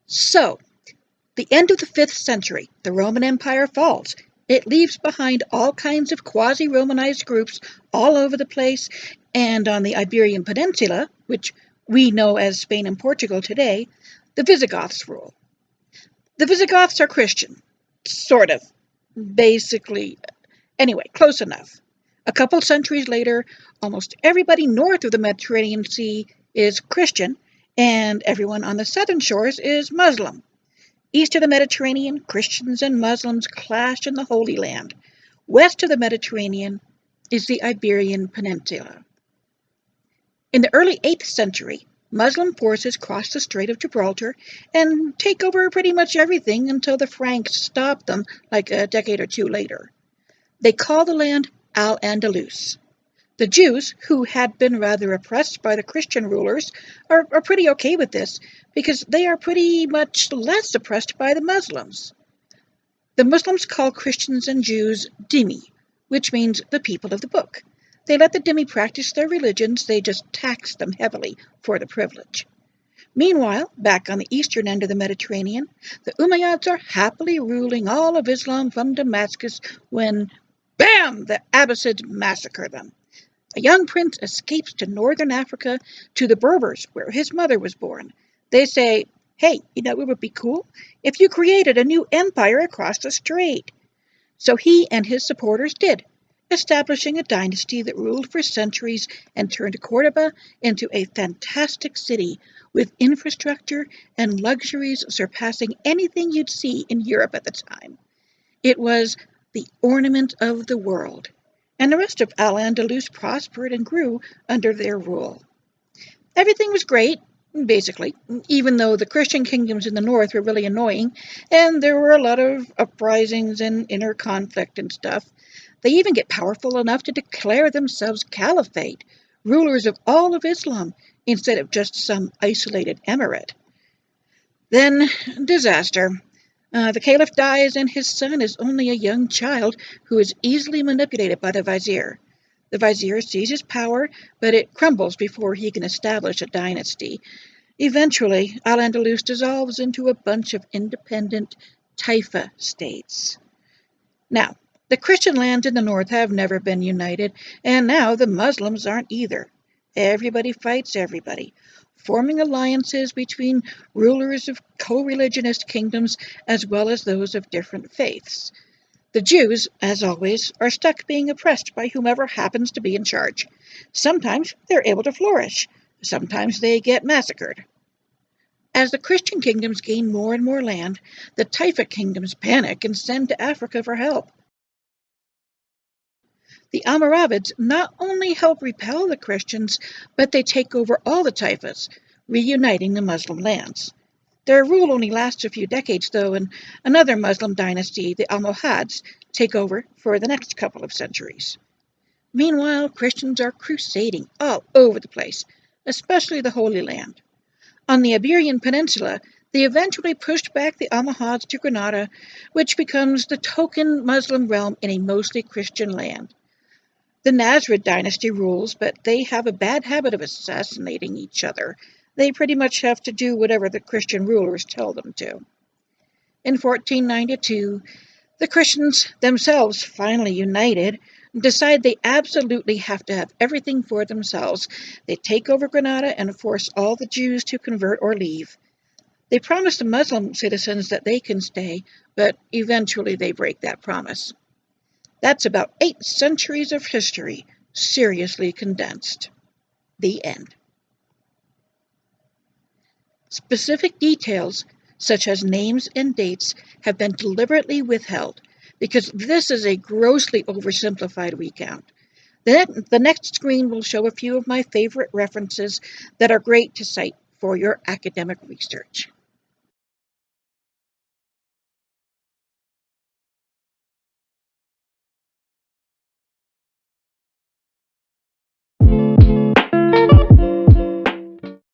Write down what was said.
So, the end of the 5th century, the Roman Empire falls. It leaves behind all kinds of quasi-Romanized groups all over the place, and on the Iberian Peninsula, which we know as Spain and Portugal today, the Visigoths rule. The Visigoths are Christian, sort of, basically. Anyway, close enough. A couple centuries later, almost everybody north of the Mediterranean Sea is Christian, and everyone on the southern shores is Muslim. East of the Mediterranean, Christians and Muslims clash in the Holy Land. West of the Mediterranean is the Iberian Peninsula. In the early 8th century, Muslim forces cross the Strait of Gibraltar and take over pretty much everything until the Franks stop them like a decade or two later. They call the land Al-Andalus. The Jews, who had been rather oppressed by the Christian rulers, are pretty okay with this because they are pretty much less oppressed by the Muslims. The Muslims call Christians and Jews dhimmi, which means the people of the book. They let the dhimmi practice their religions, they just tax them heavily for the privilege. Meanwhile, back on the eastern end of the Mediterranean, the Umayyads are happily ruling all of Islam from Damascus when, bam, the Abbasids massacre them. A young prince escapes to northern Africa to the Berbers, where his mother was born. They say, hey, you know, it would be cool if you created a new empire across the strait. So he and his supporters did, establishing a dynasty that ruled for centuries and turned Cordoba into a fantastic city with infrastructure and luxuries surpassing anything you'd see in Europe at the time. It was the ornament of the world, and the rest of Al-Andalus prospered and grew under their rule. Everything was great, basically, even though the Christian kingdoms in the north were really annoying, and there were a lot of uprisings and inner conflict and stuff. They even get powerful enough to declare themselves caliphate, rulers of all of Islam, instead of just some isolated emirate. Then, disaster. The caliph dies, and his son is only a young child who is easily manipulated by the vizier. The vizier seizes power, but it crumbles before he can establish a dynasty. Eventually, Al-Andalus dissolves into a bunch of independent Taifa states. Now, the Christian lands in the north have never been united, and now the Muslims aren't either. Everybody fights everybody, forming alliances between rulers of co-religionist kingdoms as well as those of different faiths. The Jews, as always, are stuck being oppressed by whomever happens to be in charge. Sometimes they're able to flourish. Sometimes they get massacred. As the Christian kingdoms gain more and more land, the Taifa kingdoms panic and send to Africa for help. The Almoravids not only help repel the Christians, but they take over all the Taifas, reuniting the Muslim lands. Their rule only lasts a few decades, though, and another Muslim dynasty, the Almohads, take over for the next couple of centuries. Meanwhile, Christians are crusading all over the place, especially the Holy Land. On the Iberian Peninsula, they eventually pushed back the Almohads to Granada, which becomes the token Muslim realm in a mostly Christian land. The Nasrid dynasty rules, but they have a bad habit of assassinating each other. They pretty much have to do whatever the Christian rulers tell them to. In 1492, the Christians themselves finally united and decide they absolutely have to have everything for themselves. They take over Granada and force all the Jews to convert or leave. They promise the Muslim citizens that they can stay, but eventually they break that promise. That's about 8 centuries of history, seriously condensed. The end. Specific details, such as names and dates, have been deliberately withheld, because this is a grossly oversimplified recount. The next screen will show a few of my favorite references that are great to cite for your academic research.